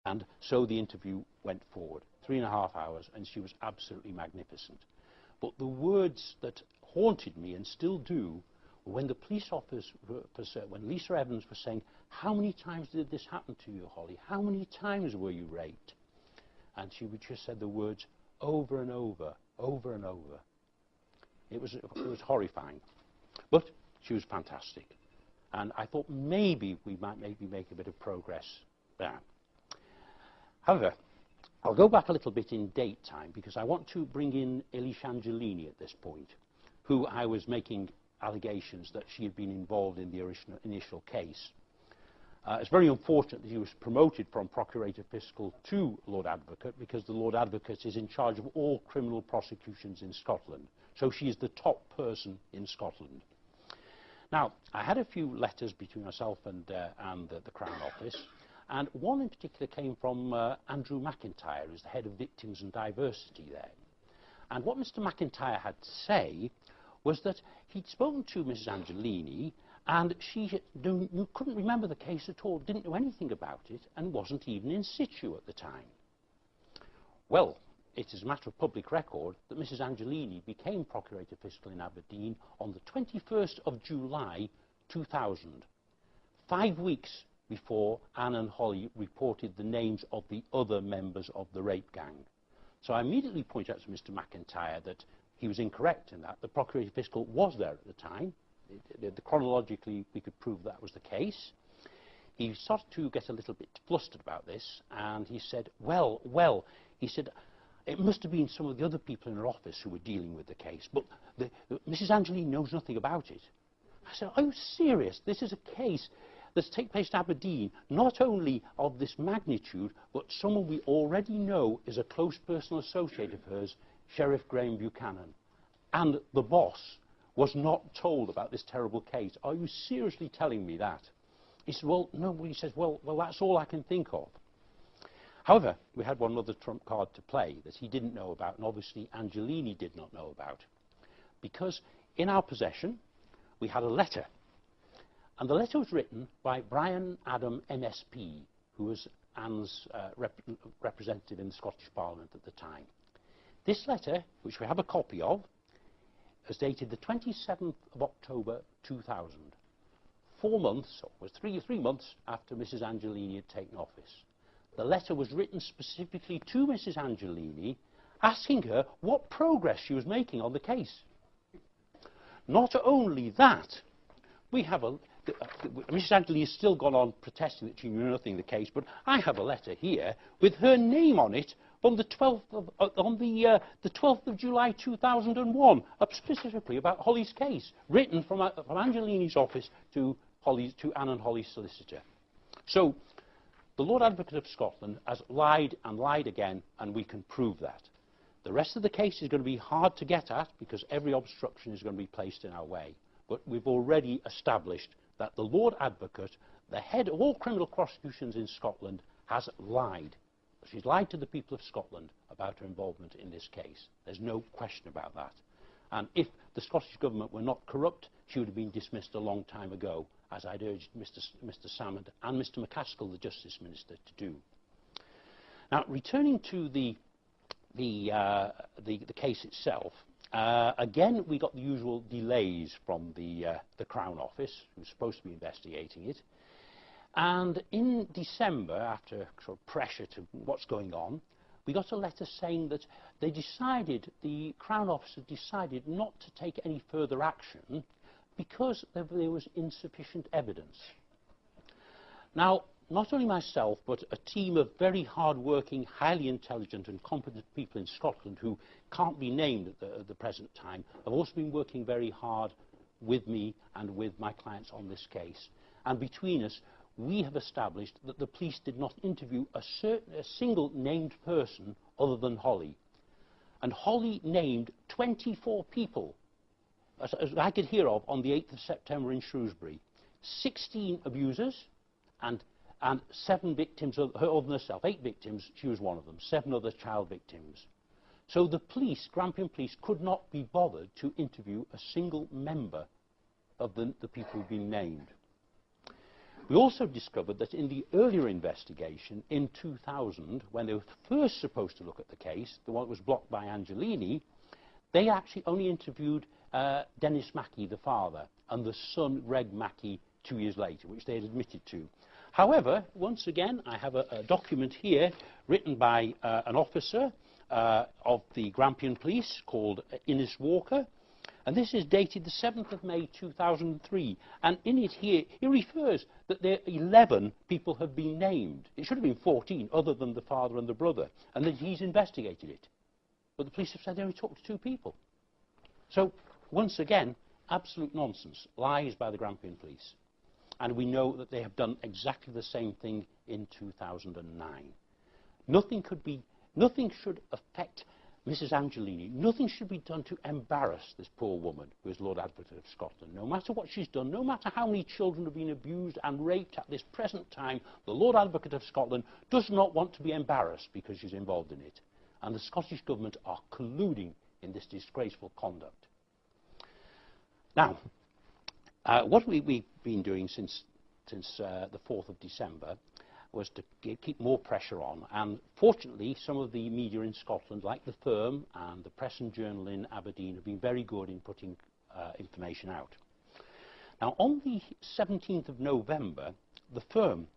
And so the interview went forward, 3.5 hours, and she was absolutely magnificent. But the words that haunted me and still do, when the police officer, when Lisa Evans was saying, "How many times did this happen to you, Holly? How many times were you raped?" And she would just said the words over and over, over and over. It was horrifying. But she was fantastic. And I thought maybe we might make a bit of progress there. However, I'll go back a little bit in date time because I want to bring in Elisha Angelini at this point, who I was making allegations that she had been involved in the initial case. It's very unfortunate that he was promoted from Procurator Fiscal to Lord Advocate because the Lord Advocate is in charge of all criminal prosecutions in Scotland. So she is the top person in Scotland. Now, I had a few letters between myself and the Crown Office, and one in particular came from Andrew McIntyre, who's the head of Victims and Diversity there. And what Mr. McIntyre had to say was that he'd spoken to Mrs. Angelini, and she couldn't remember the case at all, didn't know anything about it, and wasn't even in situ at the time. Well, it is a matter of public record that Mrs. Angelini became Procurator Fiscal in Aberdeen on the 21st of July 2000, 5 weeks before Anne and Holly reported the names of the other members of the rape gang. So I immediately pointed out to Mr. McIntyre that he was incorrect in that. The Procurator Fiscal was there at the time. Chronologically, we could prove that was the case. He started to get a little bit flustered about this, and he said, well, he said, it must have been some of the other people in her office who were dealing with the case, but Mrs. Angelini knows nothing about it. I said, are you serious? This is a case that's taken place in Aberdeen, not only of this magnitude, but someone we already know is a close personal associate of hers, Sheriff Graham Buchanan. And the boss was not told about this terrible case. Are you seriously telling me that? He said, well, no. He says, well, that's all I can think of. However, we had one other trump card to play that he didn't know about, and obviously Angelini did not know about. Because in our possession, we had a letter. And the letter was written by Brian Adam MSP, who was Anne's representative in the Scottish Parliament at the time. This letter, which we have a copy of, is dated the 27th of October 2000, 4 months, or was three months after Mrs. Angelini had taken office. The letter was written specifically to Mrs. Angelini, asking her what progress she was making on the case. Not only that, we have Mrs. Angelini has still gone on protesting that she knew nothing of the case, but I have a letter here with her name on it from the 12th of July 2001, specifically about Holly's case, written from Angelini's office to Anne and Holly's solicitor. So the Lord Advocate of Scotland has lied and lied again, and we can prove that. The rest of the case is going to be hard to get at because every obstruction is going to be placed in our way. But we've already established that the Lord Advocate, the head of all criminal prosecutions in Scotland, has lied. She's lied to the people of Scotland about her involvement in this case. There's no question about that. And if the Scottish Government were not corrupt, she would have been dismissed a long time ago, as I'd urged Mr. Salmond and Mr. McCaskill, the Justice Minister, to do. Now, returning to the case itself, again, we got the usual delays from the Crown Office, who's supposed to be investigating it. And in December, after sort of pressure to what's going on, we got a letter saying that the Crown Office had decided not to take any further action because there was insufficient evidence. Now, not only myself, but a team of very hard-working, highly intelligent and competent people in Scotland who can't be named at the present time, have also been working very hard with me and with my clients on this case. And between us, we have established that the police did not interview a single named person other than Holly. And Holly named 24 people, as I could hear of, on the 8th of September in Shrewsbury. 16 abusers and 7 victims other than herself. 8 victims, she was one of them. 7 other child victims. So the police, Grampian police, could not be bothered to interview a single member of the people who've been named. We also discovered that in the earlier investigation in 2000, when they were first supposed to look at the case, the one that was blocked by Angelini, they actually only interviewed Dennis Mackey, the father, and the son, Greg Mackey, 2 years later, which they had admitted to. However, once again, I have a document here written by an officer of the Grampian police called Innes Walker, and this is dated the 7th of May 2003, and in it here he refers that there 11 people have been named. It should have been 14 other than the father and the brother, and that he's investigated it. But the police have said they only talked to 2 people. So once again, absolute nonsense, lies by the Grampian police. And we know that they have done exactly the same thing in 2009. Nothing should affect Mrs. Angelini. Nothing should be done to embarrass this poor woman who is Lord Advocate of Scotland. No matter what she's done, no matter how many children have been abused and raped at this present time, the Lord Advocate of Scotland does not want to be embarrassed because she's involved in it. And the Scottish Government are colluding in this disgraceful conduct. Now, what we've been doing since the 4th of December was to keep more pressure on, and fortunately some of the media in Scotland, like the Firm and the Press and Journal in Aberdeen, have been very good in putting information out. Now, on the 17th of November, the Firm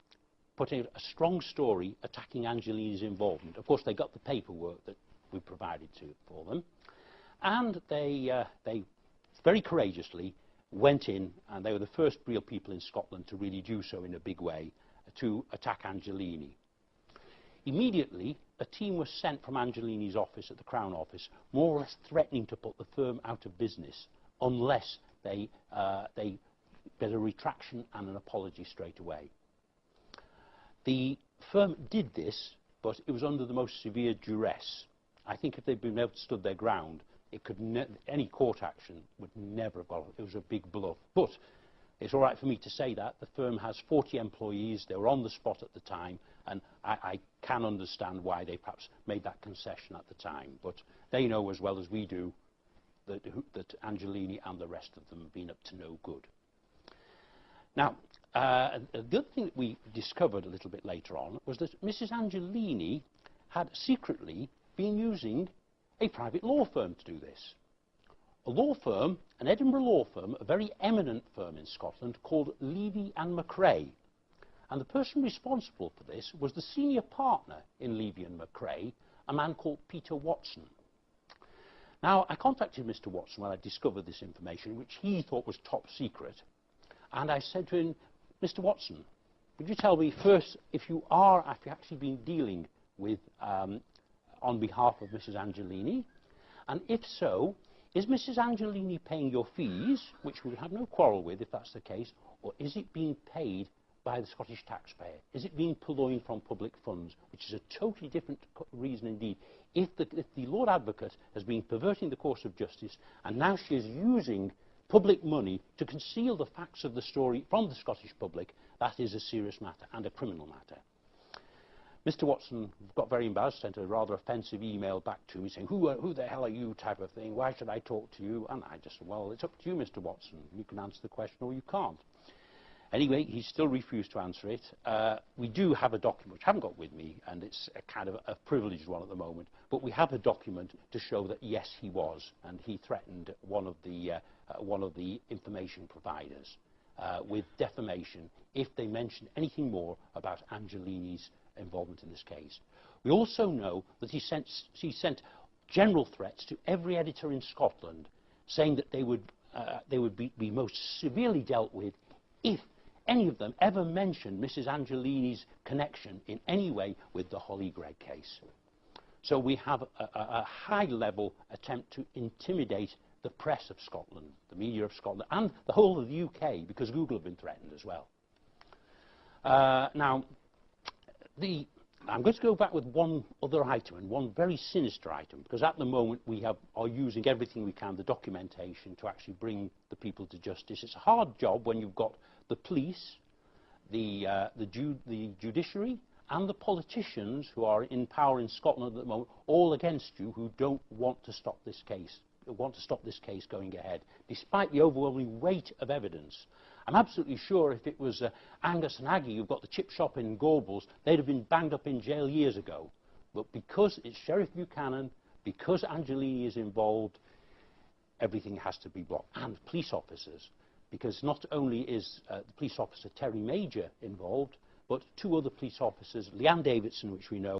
put out a strong story attacking Angelini's involvement. Of course, they got the paperwork that we provided for them, and they very courageously went in, and they were the first real people in Scotland to really do so in a big way, to attack Angelini. Immediately, a team was sent from Angelini's office at the Crown Office, more or less threatening to put the Firm out of business unless they did a retraction and an apology straight away. The Firm did this, but it was under the most severe duress. I think if they'd been able to stood their ground, it could any court action would never have got. It was a big bluff. But it's all right for me to say that. The Firm has 40 employees. They were on the spot at the time, and I can understand why they perhaps made that concession at the time. But they know as well as we do that Angelini and the rest of them have been up to no good. Now, the other thing that we discovered a little bit later on was that Mrs. Angelini had secretly been using a private law firm to do this. A law firm, an Edinburgh law firm, a very eminent firm in Scotland called Levy and McRae. And the person responsible for this was the senior partner in Levy and McRae, a man called Peter Watson. Now, I contacted Mr. Watson when I discovered this information, which he thought was top secret. And I said to him, Mr. Watson, would you tell me first if you actually been dealing with, on behalf of Mrs. Angelini? And if so, is Mrs. Angelini paying your fees, which we would have no quarrel with if that's the case, or is it being paid by the Scottish taxpayer? Is it being purloined from public funds, which is a totally different reason indeed. If the Lord Advocate has been perverting the course of justice, and now she is using public money to conceal the facts of the story from the Scottish public, that is a serious matter and a criminal matter. Mr. Watson got very embarrassed, sent a rather offensive email back to me saying, who the hell are you, type of thing, why should I talk to you? And I just said, well, it's up to you, Mr. Watson. You can answer the question or you can't. Anyway, he still refused to answer it. We do have a document, which I haven't got with me, and it's a kind of a privileged one at the moment, but we have a document to show that, yes, he was, and he threatened one of the information providers with defamation if they mentioned anything more about Angelini's involvement in this case. We also know that he sent general threats to every editor in Scotland, saying that they would be most severely dealt with if any of them ever mentioned Mrs. Angelini's connection in any way with the Holly Gregg case. So we have a high-level attempt to intimidate the press of Scotland, the media of Scotland, and the whole of the UK, because Google have been threatened as well. Now, I'm going to go back with one other item, and one very sinister item, because at the moment we are using everything we can, the documentation, to actually bring the people to justice. It's a hard job when you've got the police, the judiciary, and the politicians who are in power in Scotland at the moment, all against you, who don't want to stop this case, going ahead, despite the overwhelming weight of evidence. I'm absolutely sure if it was Angus and Aggie who've got the chip shop in Gorbals, they'd have been banged up in jail years ago. But because it's Sheriff Buchanan, because Angelini is involved, everything has to be blocked. And police officers, because not only is the police officer Terry Major involved, but 2 other police officers, Leanne Davidson, which we know,